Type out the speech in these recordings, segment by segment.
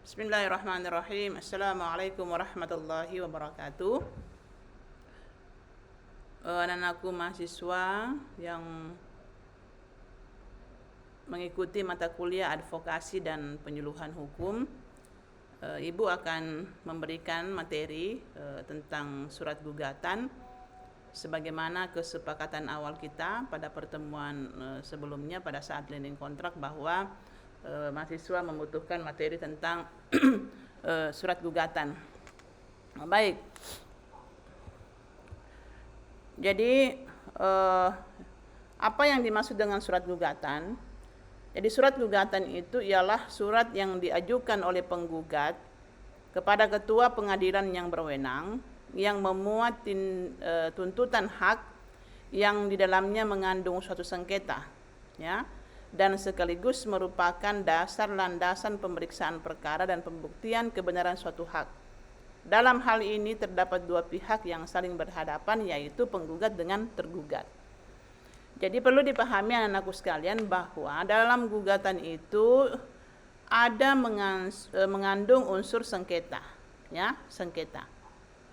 Bismillahirrahmanirrahim. Assalamualaikum warahmatullahi wabarakatuh. Anak-anakku mahasiswa yang mengikuti mata kuliah advokasi dan penyuluhan hukum, Ibu akan memberikan materi tentang surat gugatan sebagaimana kesepakatan awal kita pada pertemuan sebelumnya pada saat landing kontrak bahwa mahasiswa membutuhkan materi tentang surat gugatan. Baik. Jadi apa yang dimaksud dengan surat gugatan? Jadi surat gugatan itu ialah surat yang diajukan oleh penggugat kepada ketua pengadilan yang berwenang yang memuat tuntutan hak yang di dalamnya mengandung suatu sengketa, ya, dan sekaligus merupakan dasar landasan pemeriksaan perkara dan pembuktian kebenaran suatu hak. Dalam hal ini terdapat dua pihak yang saling berhadapan, yaitu penggugat dengan tergugat. Jadi perlu dipahami anak-anakku sekalian bahwa dalam gugatan itu ada mengandung unsur sengketa, ya, sengketa.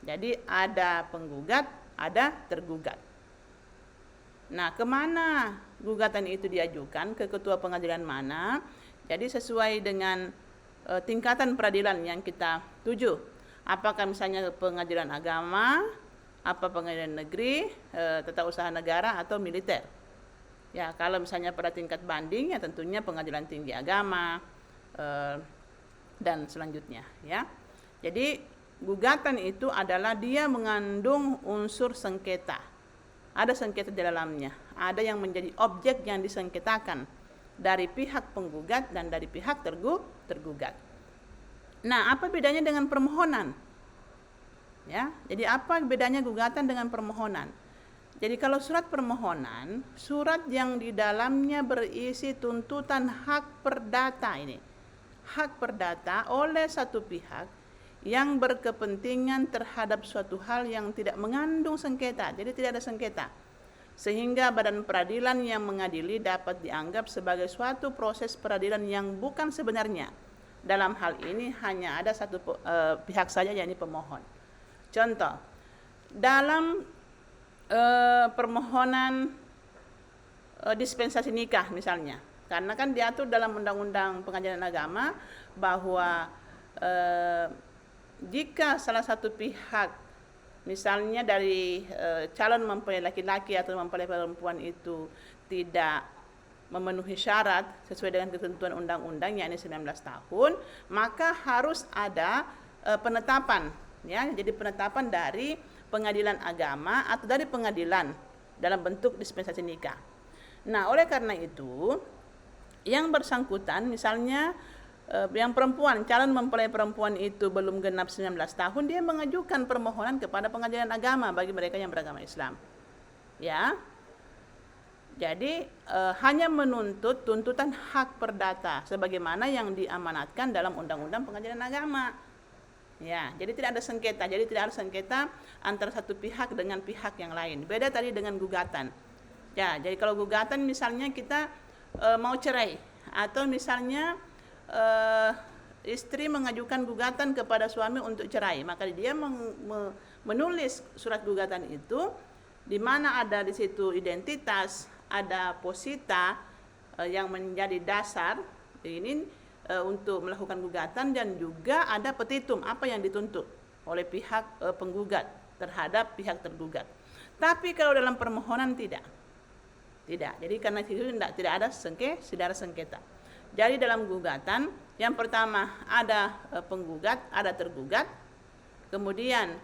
Jadi ada penggugat, ada tergugat. Nah, kemana gugatan itu diajukan, ke ketua pengadilan mana? Jadi sesuai dengan tingkatan peradilan yang kita tuju. Apakah misalnya pengadilan agama, apa pengadilan negeri, tata usaha negara, atau militer. Ya, kalau misalnya pada tingkat banding, ya tentunya pengadilan tinggi agama dan selanjutnya. Ya, jadi gugatan itu adalah dia mengandung unsur sengketa. Ada sengketa di dalamnya, ada yang menjadi objek yang disengketakan dari pihak penggugat dan dari pihak tergugat. Nah, apa bedanya dengan permohonan? Ya, jadi apa bedanya gugatan dengan permohonan? Jadi kalau surat permohonan, surat yang di dalamnya berisi tuntutan hak perdata ini. Hak perdata oleh satu pihak yang berkepentingan terhadap suatu hal yang tidak mengandung sengketa, jadi tidak ada sengketa, sehingga badan peradilan yang mengadili dapat dianggap sebagai suatu proses peradilan yang bukan sebenarnya. Dalam hal ini hanya ada satu pihak saja, yakni pemohon. Contoh, dalam permohonan dispensasi nikah misalnya, karena kan diatur dalam Undang-Undang Pengadilan Agama bahwa jika salah satu pihak, misalnya dari calon mempelai laki-laki atau mempelai perempuan itu tidak memenuhi syarat sesuai dengan ketentuan undang-undang, yakni 19 tahun, maka harus ada penetapan, ya, jadi penetapan dari pengadilan agama atau dari pengadilan dalam bentuk dispensasi nikah. Nah, oleh karena itu, yang bersangkutan misalnya yang perempuan, calon mempelai perempuan itu belum genap 19 tahun, dia mengajukan permohonan kepada pengadilan agama bagi mereka yang beragama Islam. Ya. Jadi hanya menuntut tuntutan hak perdata sebagaimana yang diamanatkan dalam Undang-Undang Pengadilan Agama. Ya, jadi tidak ada sengketa. Jadi tidak ada sengketa antara satu pihak dengan pihak yang lain. Beda tadi dengan gugatan. Ya, jadi kalau gugatan misalnya kita mau cerai, atau misalnya istri mengajukan gugatan kepada suami untuk cerai, maka dia menulis surat gugatan itu di mana ada di situ identitas, ada posita yang menjadi dasar ini untuk melakukan gugatan, dan juga ada petitum apa yang dituntut oleh pihak penggugat terhadap pihak tergugat. Tapi kalau dalam permohonan tidak. Jadi karena itu tidak ada sengketa. Jadi dalam gugatan, yang pertama ada penggugat, ada tergugat, kemudian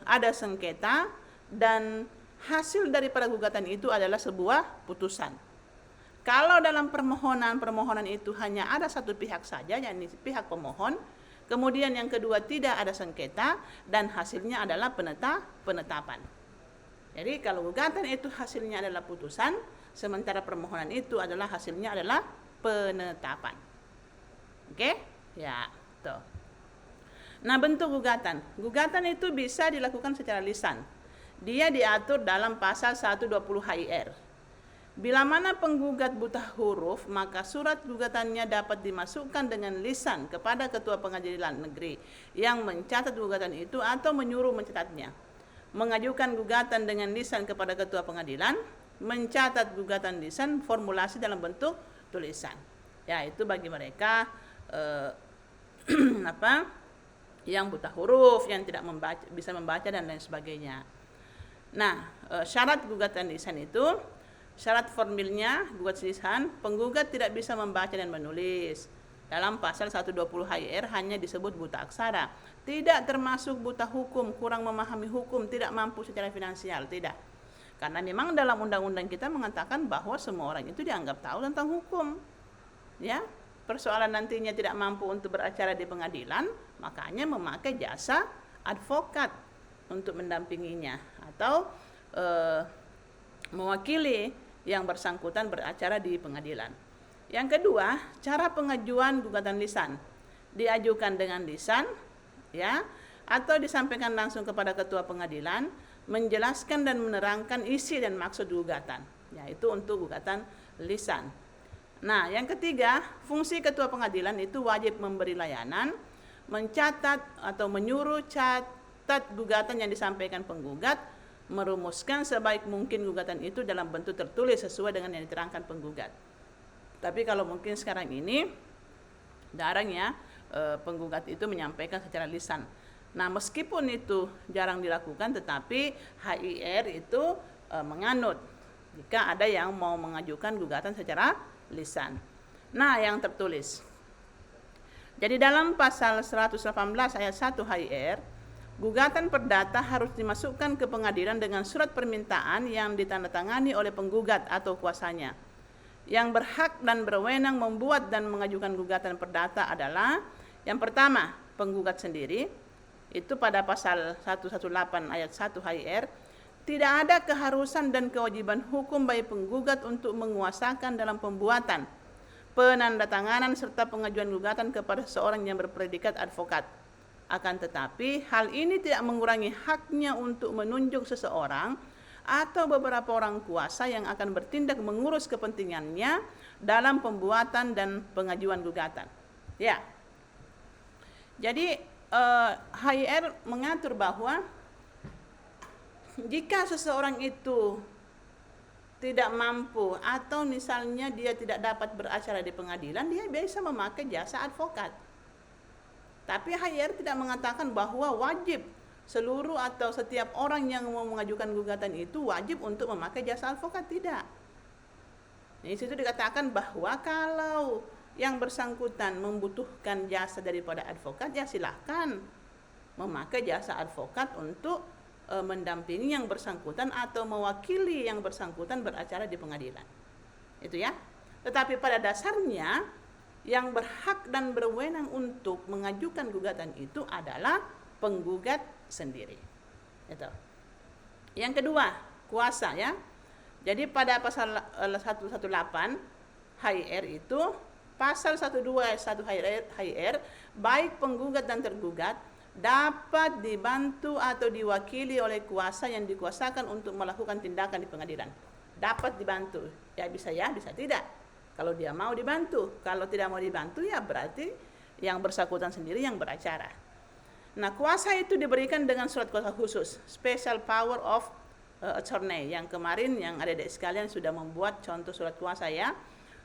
ada sengketa, dan hasil daripada gugatan itu adalah sebuah putusan. Kalau dalam permohonan itu hanya ada satu pihak saja, yakni pihak pemohon, kemudian yang kedua tidak ada sengketa, dan hasilnya adalah penetapan. Jadi kalau gugatan itu hasilnya adalah putusan, sementara permohonan itu adalah hasilnya adalah penetapan. Oke? Ya, tuh. Nah, bentuk gugatan. Gugatan itu bisa dilakukan secara lisan. Dia diatur dalam pasal 120 HIR. Bila mana penggugat buta huruf, maka surat gugatannya dapat dimasukkan dengan lisan kepada Ketua Pengadilan Negeri yang mencatat gugatan itu atau menyuruh mencatatnya. Mengajukan gugatan dengan lisan kepada Ketua Pengadilan, mencatat gugatan lisan formulasi dalam bentuk tulisan. Ya, itu bagi mereka yang buta huruf, yang tidak bisa membaca dan lain sebagainya. Nah, syarat gugatan lisan itu, syarat formilnya gugatan lisan, penggugat tidak bisa membaca dan menulis. Dalam pasal 120 HIR hanya disebut buta aksara. Tidak termasuk buta hukum, kurang memahami hukum, tidak mampu secara finansial, tidak. Karena memang dalam undang-undang kita mengatakan bahwa semua orang itu dianggap tahu tentang hukum. Ya, persoalan nantinya tidak mampu untuk beracara di pengadilan, makanya memakai jasa advokat untuk mendampinginya atau mewakili yang bersangkutan beracara di pengadilan. Yang kedua, cara pengajuan gugatan lisan. Diajukan dengan lisan, ya, atau disampaikan langsung kepada ketua pengadilan, menjelaskan dan menerangkan isi dan maksud gugatan. Yaitu untuk gugatan lisan. Nah, yang ketiga, fungsi ketua pengadilan itu wajib memberi layanan, mencatat atau menyuruh catat gugatan yang disampaikan penggugat, merumuskan sebaik mungkin gugatan itu dalam bentuk tertulis sesuai dengan yang diterangkan penggugat. Tapi kalau mungkin sekarang ini jarang ya penggugat itu menyampaikan secara lisan. Nah, meskipun itu jarang dilakukan, tetapi HIR itu menganut jika ada yang mau mengajukan gugatan secara lisan. Nah, yang tertulis. Jadi dalam pasal 118 ayat 1 HIR, gugatan perdata harus dimasukkan ke pengadilan dengan surat permintaan yang ditandatangani oleh penggugat atau kuasanya. Yang berhak dan berwenang membuat dan mengajukan gugatan perdata adalah yang pertama, penggugat sendiri. Itu pada pasal 118 ayat 1 HIR, tidak ada keharusan dan kewajiban hukum bagi penggugat untuk menguasakan dalam pembuatan, penandatanganan serta pengajuan gugatan kepada seorang yang berpredikat advokat. Akan tetapi, hal ini tidak mengurangi haknya untuk menunjuk seseorang atau beberapa orang kuasa yang akan bertindak mengurus kepentingannya dalam pembuatan dan pengajuan gugatan. Ya, jadi HIR mengatur bahwa jika seseorang itu tidak mampu atau misalnya dia tidak dapat beracara di pengadilan, dia bisa memakai jasa advokat. Tapi HIR tidak mengatakan bahwa wajib seluruh atau setiap orang yang mau mengajukan gugatan itu wajib untuk memakai jasa advokat, tidak. Di situ dikatakan bahwa kalau yang bersangkutan membutuhkan jasa daripada advokat, ya silahkan memakai jasa advokat untuk mendampingi yang bersangkutan atau mewakili yang bersangkutan beracara di pengadilan. Itu ya. Tetapi pada dasarnya yang berhak dan berwenang untuk mengajukan gugatan itu adalah penggugat sendiri. Itu. Yang kedua, kuasa ya. Jadi pada pasal 118 HIR itu, pasal 12 ayat 1 HIR, baik penggugat dan tergugat dapat dibantu atau diwakili oleh kuasa yang dikuasakan untuk melakukan tindakan di pengadilan. Dapat dibantu. Ya, bisa tidak. Kalau dia mau dibantu, kalau tidak mau dibantu ya berarti yang bersangkutan sendiri yang beracara. Nah, kuasa itu diberikan dengan surat kuasa khusus, special power of attorney, yang kemarin yang adik-adik sekalian sudah membuat contoh surat kuasa ya,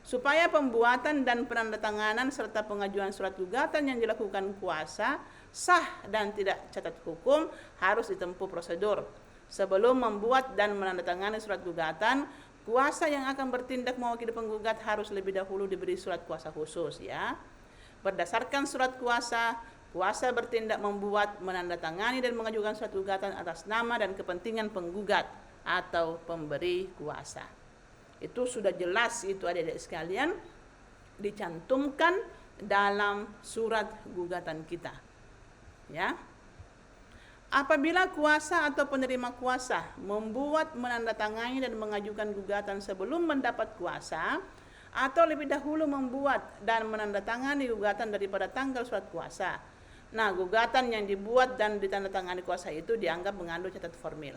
supaya pembuatan dan penandatanganan serta pengajuan surat gugatan yang dilakukan kuasa sah dan tidak cacat hukum harus ditempuh prosedur. Sebelum membuat dan menandatangani surat gugatan, kuasa yang akan bertindak mewakili penggugat harus lebih dahulu diberi surat kuasa khusus ya. Berdasarkan surat kuasa, kuasa bertindak membuat, menandatangani dan mengajukan surat gugatan atas nama dan kepentingan penggugat atau pemberi kuasa. Itu sudah jelas itu adik-adik sekalian dicantumkan dalam surat gugatan kita. Ya. Apabila kuasa atau penerima kuasa membuat, menandatangani dan mengajukan gugatan sebelum mendapat kuasa atau lebih dahulu membuat dan menandatangani gugatan daripada tanggal surat kuasa. Nah, gugatan yang dibuat dan ditandatangani kuasa itu dianggap mengandung catat formil.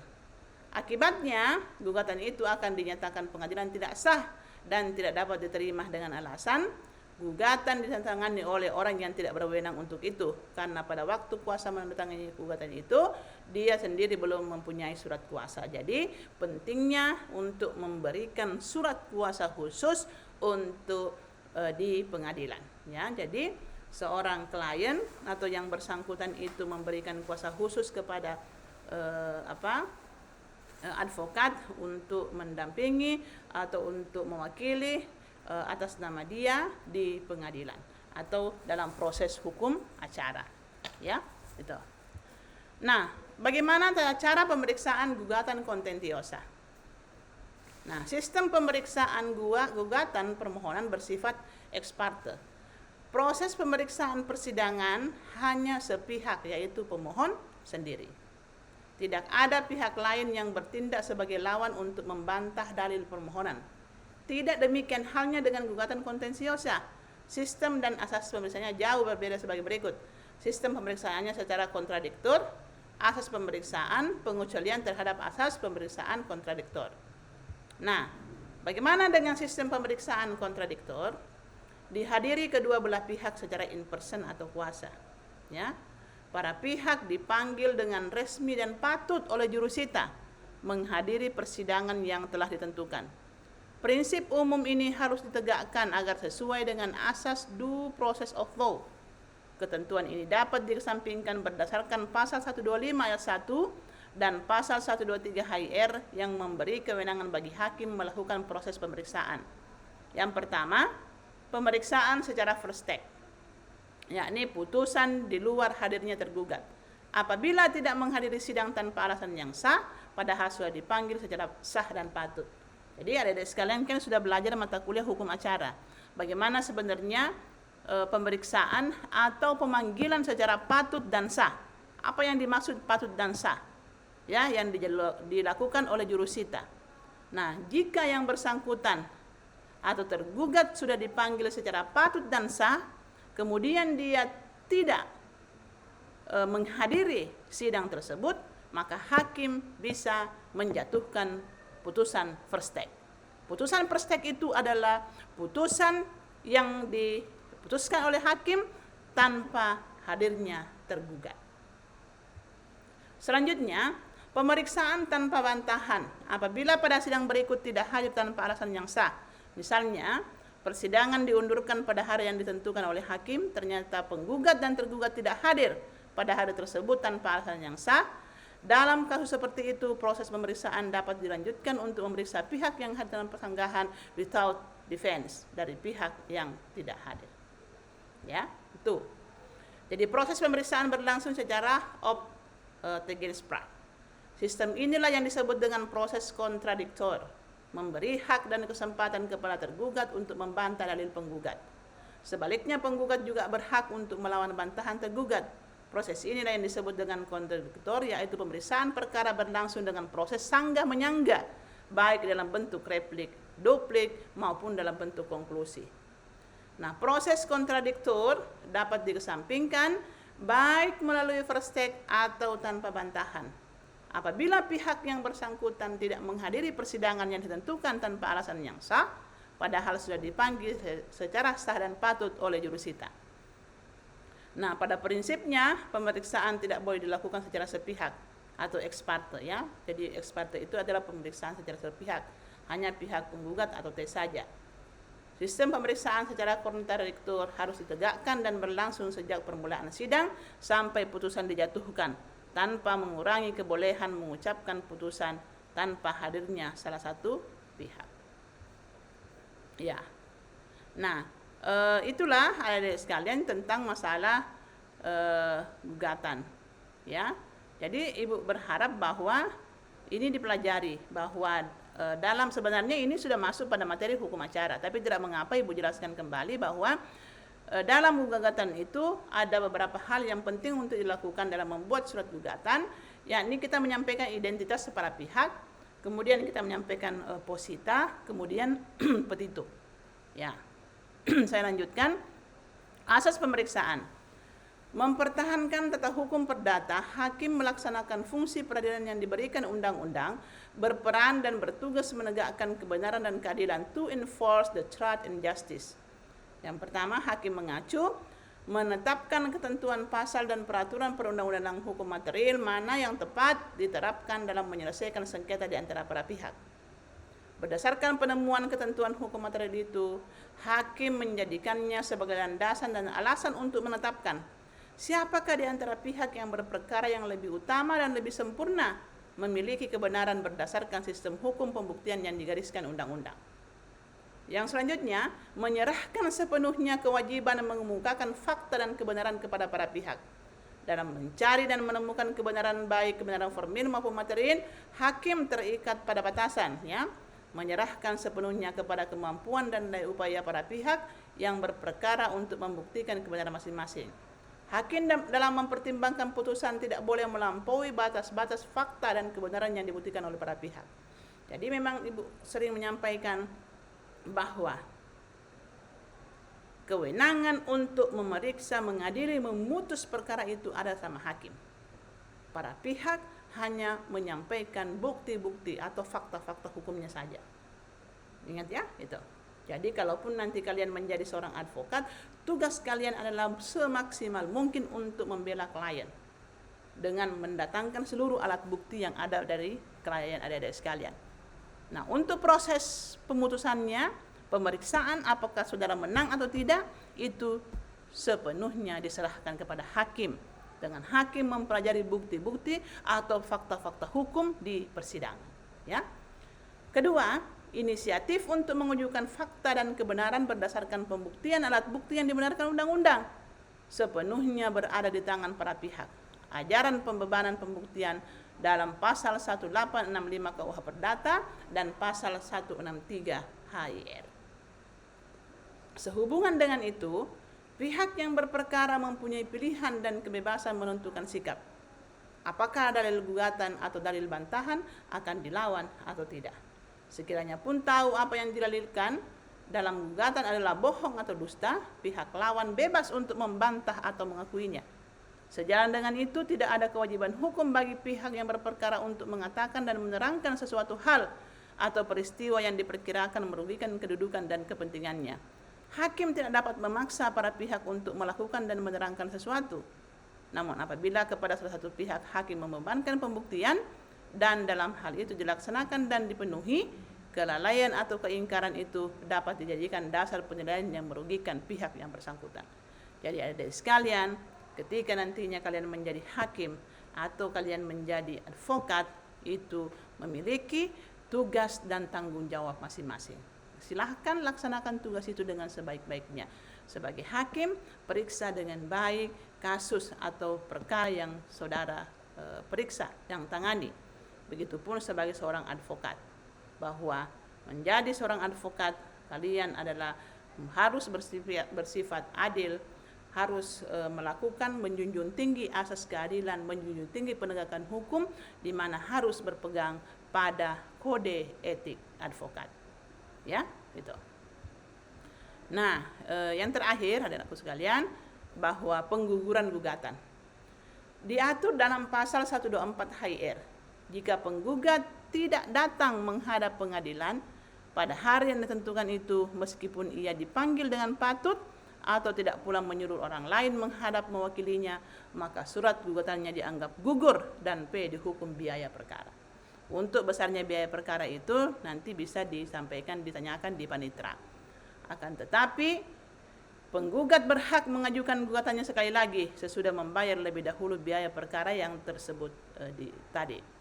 Akibatnya, gugatan itu akan dinyatakan pengadilan tidak sah dan tidak dapat diterima dengan alasan gugatan ditantangani oleh orang yang tidak berwenang untuk itu, karena pada waktu kuasa menandatangani gugatan itu dia sendiri belum mempunyai surat kuasa. Jadi pentingnya untuk memberikan surat kuasa khusus untuk di pengadilan, ya. Jadi seorang klien atau yang bersangkutan itu memberikan kuasa khusus kepada advokat untuk mendampingi atau untuk mewakili atas nama dia di pengadilan atau dalam proses hukum acara, ya, itu. Nah, bagaimana cara pemeriksaan gugatan kontentiosa? Nah, sistem pemeriksaan gugatan permohonan bersifat ex parte. Proses pemeriksaan persidangan hanya sepihak, yaitu pemohon sendiri. Tidak ada pihak lain yang bertindak sebagai lawan untuk membantah dalil permohonan. Tidak demikian halnya dengan gugatan kontensiosa. Sistem dan asas pemeriksaannya jauh berbeda sebagai berikut. Sistem pemeriksaannya secara kontradiktor, asas pemeriksaan, pengecualian terhadap asas pemeriksaan kontradiktor. Nah, bagaimana dengan sistem pemeriksaan kontradiktor? Dihadiri kedua belah pihak secara in person atau kuasa, ya. Para pihak dipanggil dengan resmi dan patut oleh jurusita menghadiri persidangan yang telah ditentukan. Prinsip umum ini harus ditegakkan agar sesuai dengan asas due process of law. Ketentuan ini dapat dikesampingkan berdasarkan pasal 125 ayat 1 dan pasal 123 HIR yang memberi kewenangan bagi hakim melakukan proses pemeriksaan. Yang pertama, pemeriksaan secara first take, yakni putusan di luar hadirnya tergugat. Apabila tidak menghadiri sidang tanpa alasan yang sah, padahal sudah dipanggil secara sah dan patut. Jadi adik-adik sekalian kan sudah belajar mata kuliah hukum acara. Bagaimana sebenarnya pemeriksaan atau pemanggilan secara patut dan sah. Apa yang dimaksud patut dan sah? Ya, yang dilakukan oleh jurusita. Nah, jika yang bersangkutan atau tergugat sudah dipanggil secara patut dan sah, kemudian dia tidak menghadiri sidang tersebut, maka hakim bisa menjatuhkan putusan first take. Putusan first take itu adalah putusan yang diputuskan oleh hakim tanpa hadirnya tergugat. Selanjutnya, pemeriksaan tanpa bantahan apabila pada sidang berikut tidak hadir tanpa alasan yang sah. Misalnya, persidangan diundurkan pada hari yang ditentukan oleh hakim, ternyata penggugat dan tergugat tidak hadir pada hari tersebut tanpa alasan yang sah. Dalam kasus seperti itu, proses pemeriksaan dapat dilanjutkan untuk memeriksa pihak yang hadir dalam persanggahan without defense dari pihak yang tidak hadir. Ya, itu. Jadi proses pemeriksaan berlangsung secara tegenspraak. Sistem inilah yang disebut dengan proses kontradiktor, memberi hak dan kesempatan kepada tergugat untuk membantah dalil penggugat. Sebaliknya, penggugat juga berhak untuk melawan bantahan tergugat. Proses inilah yang disebut dengan kontradiktor, yaitu pemeriksaan perkara berlangsung dengan proses sanggah menyanggah, baik dalam bentuk replik, duplik, maupun dalam bentuk konklusi. Nah, proses kontradiktor dapat dikesampingkan baik melalui first take atau tanpa bantahan. Apabila pihak yang bersangkutan tidak menghadiri persidangan yang ditentukan tanpa alasan yang sah, padahal sudah dipanggil secara sah dan patut oleh jurusita. Nah, pada prinsipnya pemeriksaan tidak boleh dilakukan secara sepihak atau ex parte, ya. Jadi ex parte itu adalah pemeriksaan secara sepihak, hanya pihak penggugat atau T saja. Sistem pemeriksaan secara kontradiktor harus ditegakkan dan berlangsung sejak permulaan sidang sampai putusan dijatuhkan, tanpa mengurangi kebolehan mengucapkan putusan tanpa hadirnya salah satu pihak. Ya. Nah, itulah adik-adik sekalian tentang masalah gugatan, ya. Jadi ibu berharap bahwa ini dipelajari, bahwa dalam sebenarnya ini sudah masuk pada materi hukum acara, tapi tidak mengapa ibu jelaskan kembali bahwa dalam gugatan itu ada beberapa hal yang penting untuk dilakukan dalam membuat surat gugatan, yakni kita menyampaikan identitas para pihak, kemudian kita menyampaikan posita, kemudian petitum. Ya. Saya lanjutkan. Asas pemeriksaan. Mempertahankan tata hukum perdata, hakim melaksanakan fungsi peradilan yang diberikan undang-undang, berperan dan bertugas menegakkan kebenaran dan keadilan, to enforce the truth and justice. Yang pertama, hakim mengacu, menetapkan ketentuan pasal dan peraturan perundang-undangan hukum material mana yang tepat diterapkan dalam menyelesaikan sengketa di antara para pihak. Berdasarkan penemuan ketentuan hukum material itu, hakim menjadikannya sebagai landasan dan alasan untuk menetapkan siapakah di antara pihak yang berperkara yang lebih utama dan lebih sempurna memiliki kebenaran berdasarkan sistem hukum pembuktian yang digariskan undang-undang. Yang selanjutnya, menyerahkan sepenuhnya kewajiban mengemukakan fakta dan kebenaran kepada para pihak. Dalam mencari dan menemukan kebenaran baik kebenaran formil maupun material, hakim terikat pada batasan, ya, menyerahkan sepenuhnya kepada kemampuan dan daya upaya para pihak yang berperkara untuk membuktikan kebenaran masing-masing. Hakim dalam mempertimbangkan putusan tidak boleh melampaui batas-batas fakta dan kebenaran yang dibuktikan oleh para pihak. Jadi memang Ibu sering menyampaikan bahwa kewenangan untuk memeriksa, mengadili, memutus perkara itu ada sama hakim. Para pihak hanya menyampaikan bukti-bukti atau fakta-fakta hukumnya saja. Ingat ya, itu. Jadi kalaupun nanti kalian menjadi seorang advokat, tugas kalian adalah semaksimal mungkin untuk membela klien dengan mendatangkan seluruh alat bukti yang ada dari klien adik-adik sekalian. Nah, untuk proses pemutusannya, pemeriksaan apakah saudara menang atau tidak, itu sepenuhnya diserahkan kepada hakim. Dengan hakim mempelajari bukti-bukti atau fakta-fakta hukum di persidangan. Ya. Kedua, inisiatif untuk menunjukkan fakta dan kebenaran berdasarkan pembuktian alat bukti yang dibenarkan undang-undang sepenuhnya berada di tangan para pihak. Ajaran pembebanan pembuktian dalam pasal 1865 KUH Perdata dan pasal 163 HIR. Sehubungan dengan itu, pihak yang berperkara mempunyai pilihan dan kebebasan menentukan sikap. Apakah dalil gugatan atau dalil bantahan akan dilawan atau tidak. Sekiranya pun tahu apa yang dilalirkan dalam gugatan adalah bohong atau dusta, pihak lawan bebas untuk membantah atau mengakuinya. Sejalan dengan itu, tidak ada kewajiban hukum bagi pihak yang berperkara untuk mengatakan dan menerangkan sesuatu hal atau peristiwa yang diperkirakan merugikan kedudukan dan kepentingannya. Hakim tidak dapat memaksa para pihak untuk melakukan dan menerangkan sesuatu. Namun apabila kepada salah satu pihak hakim membebankan pembuktian dan dalam hal itu dilaksanakan dan dipenuhi, kelalaian atau keingkaran itu dapat dijadikan dasar penilaian yang merugikan pihak yang bersangkutan. Jadi adik-adik sekalian, ketika nantinya kalian menjadi hakim atau kalian menjadi advokat, itu memiliki tugas dan tanggung jawab masing-masing. Silahkan laksanakan tugas itu dengan sebaik-baiknya. Sebagai hakim, periksa dengan baik kasus atau perkara yang saudara periksa, yang tangani. Begitupun sebagai seorang advokat, bahwa menjadi seorang advokat kalian adalah harus bersifat adil, harus melakukan menjunjung tinggi asas keadilan, menjunjung tinggi penegakan hukum, di mana harus berpegang pada kode etik advokat. Ya, gitu. Nah, yang terakhir adik-adikku sekalian, bahwa pengguguran gugatan diatur dalam pasal 124 HIR. Jika penggugat tidak datang menghadap pengadilan pada hari yang ditentukan itu, meskipun ia dipanggil dengan patut atau tidak pula menyuruh orang lain menghadap mewakilinya, maka surat gugatannya dianggap gugur dan P dihukum biaya perkara. Untuk besarnya biaya perkara itu nanti bisa disampaikan, ditanyakan di panitera. Akan tetapi penggugat berhak mengajukan gugatannya sekali lagi sesudah membayar lebih dahulu biaya perkara yang tersebut tadi.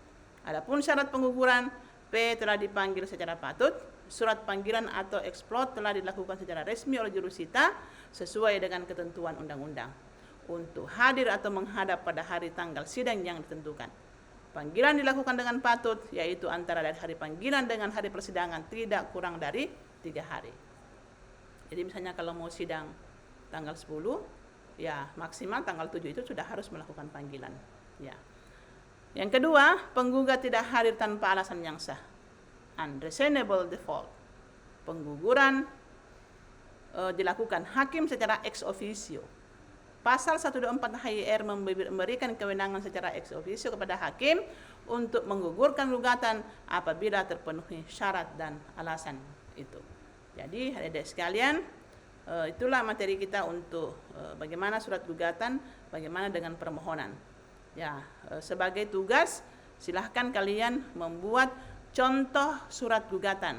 Adapun syarat pengguguran, P telah dipanggil secara patut, surat panggilan atau eksplot telah dilakukan secara resmi oleh jurusita sesuai dengan ketentuan undang-undang untuk hadir atau menghadap pada hari tanggal sidang yang ditentukan. Panggilan dilakukan dengan patut, yaitu antara dari hari panggilan dengan hari persidangan tidak kurang dari 3 hari. Jadi misalnya kalau mau sidang tanggal 10, ya maksimal tanggal 7 itu sudah harus melakukan panggilan. Ya. Yang kedua, penggugat tidak hadir tanpa alasan yang sah. Unreasonable default. Pengguguran dilakukan hakim secara ex officio. Pasal 124 HIR memberikan kewenangan secara ex officio kepada hakim untuk menggugurkan gugatan apabila terpenuhi syarat dan alasan itu. Jadi adik-adik sekalian, itulah materi kita untuk bagaimana surat gugatan, bagaimana dengan permohonan. Ya, sebagai tugas silahkan kalian membuat contoh surat gugatan.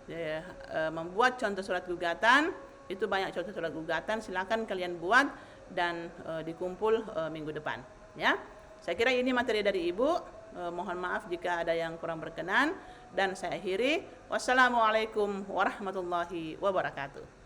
Ya, membuat contoh surat gugatan, itu banyak contoh surat gugatan, silahkan kalian buat dan dikumpul minggu depan. Ya, saya kira ini materi dari Ibu. Mohon maaf jika ada yang kurang berkenan dan saya akhiri. Wassalamualaikum warahmatullahi wabarakatuh.